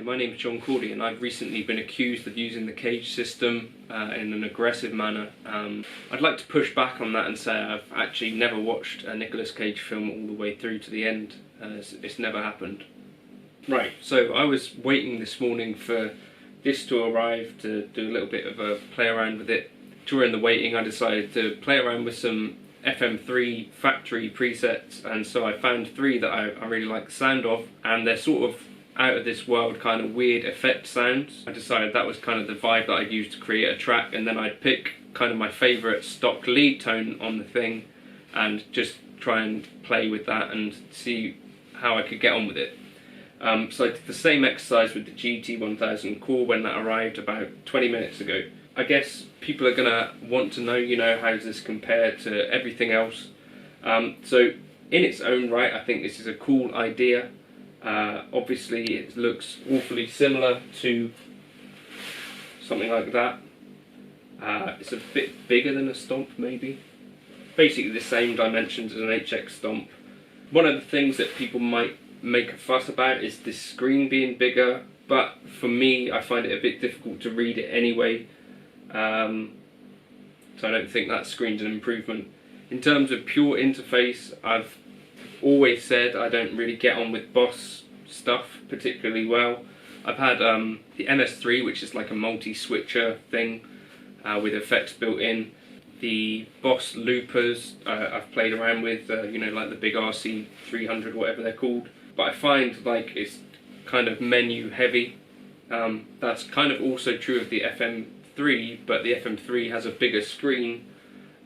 my name is Cordy, and I've recently been accused of using the cage system in an aggressive manner. I'd like to push back on that and say I've actually never watched a Nicolas Cage film all the way through to the end. It's never happened. Right, so I was waiting this morning for this to arrive to do a little bit of a play around with it. During the waiting, I decided to play around with some FM3 factory presets, and so I found three that I really like the sound of, and they're sort of out of this world kind of weird effect sounds. I decided that was kind of the vibe that I'd use to create a track, and then I'd pick kind of my favourite stock lead tone on the thing and just try and play with that and see how I could get on with it. So I did the same exercise with the Gt1000 core when that arrived about 20 minutes ago. I guess people are going to want to know, how does this compare to everything else? So in its own right, I think this is a cool idea. Obviously it looks awfully similar to something like that. It's a bit bigger than a stomp maybe. Basically the same dimensions as an HX stomp. One of the things that people might make a fuss about is this screen being bigger, but for me I find it a bit difficult to read it anyway. So I don't think that screen's an improvement. In terms of pure interface, I've always said I don't really get on with Boss stuff particularly well. I've had the MS3, which is like a multi-switcher thing with effects built in. The Boss loopers I've played around with, like the big RC300, whatever they're called. But I find like it's kind of menu heavy. That's kind of also true of the FM3, but the FM3 has a bigger screen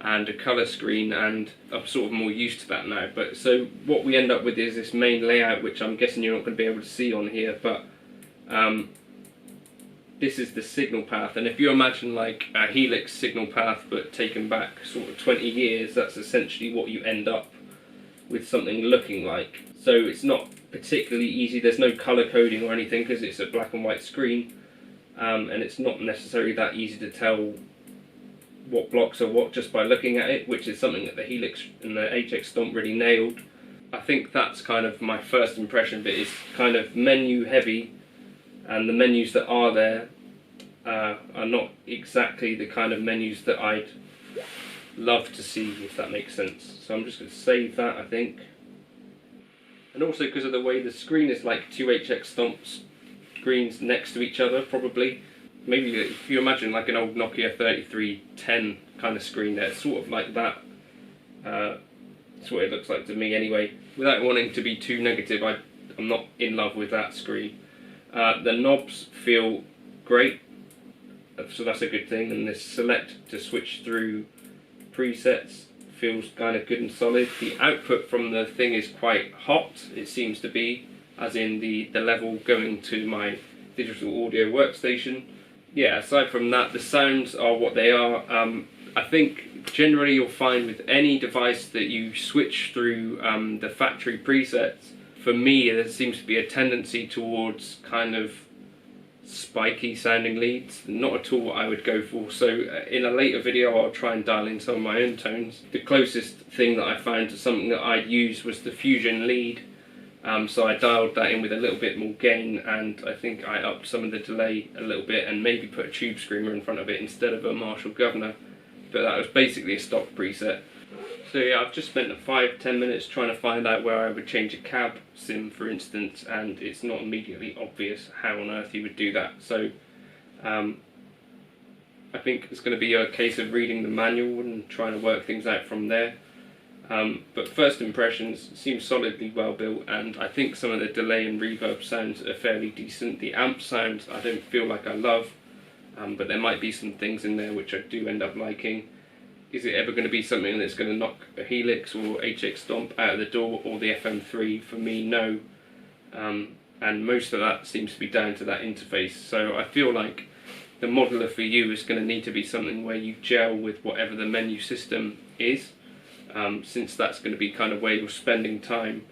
and a colour screen, and I'm sort of more used to that now. But so what we end up with is this main layout, which I'm guessing you're not going to be able to see on here, but this is the signal path, and if you imagine like a Helix signal path but taken back sort of 20 years, that's essentially what you end up with something looking like. So it's not particularly easy, there's no colour coding or anything because it's a black and white screen, and it's not necessarily that easy to tell what blocks are what just by looking at it, which is something that the Helix and the HX Stomp really nailed. I think that's kind of my first impression of it, is kind of menu heavy, and the menus that are there are not exactly the kind of menus that I'd love to see, if that makes sense. So I'm just going to save that, I think. And also because of the way the screen is like two HX Stomps screens next to each other, probably. Maybe if you imagine like an old Nokia 3310 kind of screen there, it's sort of like that. That's what it looks like to me anyway. Without wanting to be too negative, I'm not in love with that screen. The knobs feel great, so that's a good thing, and this select to switch through presets feels kind of good and solid. The output from the thing is quite hot, it seems to be, as in the level going to my digital audio workstation. Yeah, aside from that, the sounds are what they are. I think generally you'll find with any device that you switch through the factory presets, for me there seems to be a tendency towards kind of spiky sounding leads, not at all what I would go for. So in a later video I'll try and dial in some of my own tones. The closest thing that I found to something that I'd use was the Fusion lead. So I dialed that in with a little bit more gain, and I think I upped some of the delay a little bit and maybe put a tube screamer in front of it instead of a Marshall Governor, but that was basically a stock preset. So yeah, I've just spent 5-10 minutes trying to find out where I would change a cab sim, for instance, and it's not immediately obvious how on earth you would do that. So I think it's going to be a case of reading the manual and trying to work things out from there. But first impressions seem solidly well built, and I think some of the delay and reverb sounds are fairly decent. The amp sounds I don't feel like I love, but there might be some things in there which I do end up liking. Is it ever going to be something that's going to knock a Helix or HX Stomp out of the door, or the FM3? For me, no. And most of that seems to be down to that interface. So I feel like the modeler for you is going to need to be something where you gel with whatever the menu system is, since that's going to be kind of where you're spending time.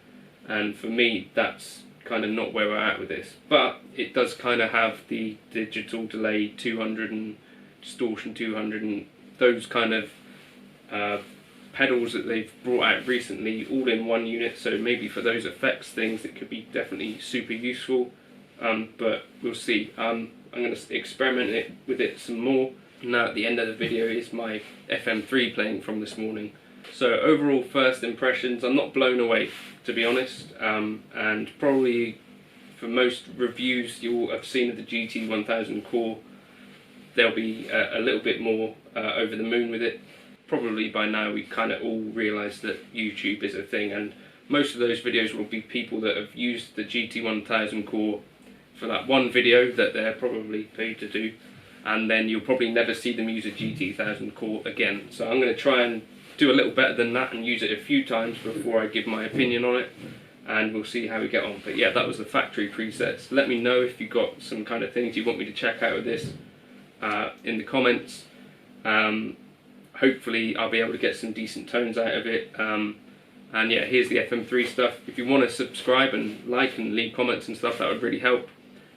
And for me, that's kind of not where we're at with this. But it does kind of have the digital delay 200 and distortion 200 and those kind of pedals that they've brought out recently all in one unit, so maybe for those effects things it could be definitely super useful. but we'll see. I'm going to experiment with it some more. Now at the end of the video is my FM3 playing from this morning. So overall first impressions, I'm not blown away, to be honest, and probably for most reviews you'll have seen of the Gt1000 core, they'll be a little bit more over the moon with it. Probably by now we kind of all realise that YouTube is a thing, and most of those videos will be people that have used the Gt1000 core for that one video that they're probably paid to do, and then you'll probably never see them use a Gt1000 core again. So I'm going to try and do a little better than that and use it a few times before I give my opinion on it, and we'll see how we get on. But yeah, that was the factory presets. Let me know if you've got some kind of things you want me to check out of this in the comments. Hopefully I'll be able to get some decent tones out of it. And yeah, here's the FM3 stuff. If you want to subscribe and like and leave comments and stuff, that would really help.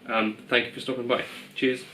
Thank you for stopping by. Cheers.